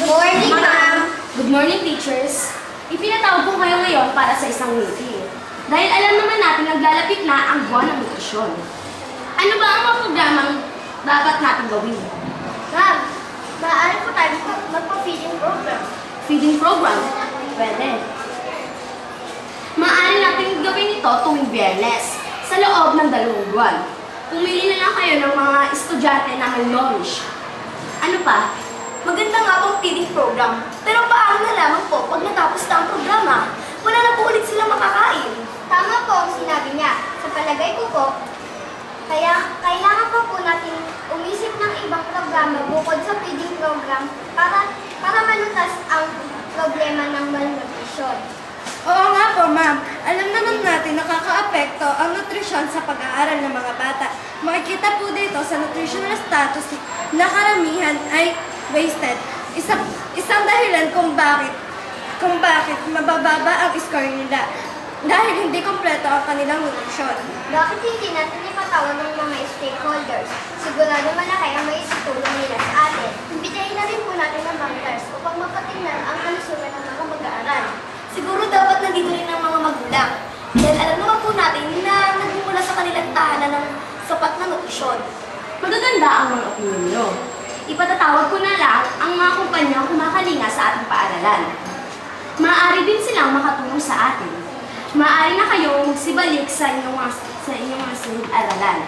Good morning, ma'am. Good morning, teachers. Ipinatawag ko kayo ngayon para sa isang meeting. Dahil alam naman natin naglalapit na ang buwan ng nutrisyon. Ano ba ang mga programang dapat natin gawin? Ma'am, maaari po tayo magpa-feeding program. Feeding program? Pwede. Maaari natin gawin ito tuwing Biyernes sa loob ng 2 buwan. Pumili na lang kayo ng mga estudyante na malnourished. Ano pa? Maganda nga pong feeding program. Pero paano nalaman po pag natapos na ang programa? Wala na po ulit silang makakain. Tama po ang sinabi niya. Sa palagay ko po, kaya kailangan po natin umisip ng ibang programa bukod sa feeding program para malutas ang problema ng malnutrition. Oo nga po, ma'am. Alam naman natin nakakaapekto ang nutrisyon sa pag-aaral ng mga bata. Makikita po dito sa nutritional status na karamihan ay wasted. Isang dahilan kung bakit mabababa ang score nila dahil hindi kompleto ang kanilang nutrisyon. Bakit hindi natin ipatawag ng mga stakeholders? Sigurado malaki ang may itutulong nila sa atin. Imbitahin na rin po natin ang bankers upang mapatingnan ang kalusugan ng mga mag-aaral. Siguro dapat nandito rin ang mga magulang. Dahil alam naman po natin na nagmumula sa kanilang tahanan ng sapat na nutrisyon. Magaganda ang mga opinion nyo. Ipatatawag ko na lang ang mga kumpanyang kumakalinga sa ating paaralan. Maaari din silang makatulong sa atin. Maaari na kayong magsibalik sa inyong mga silid-aralan.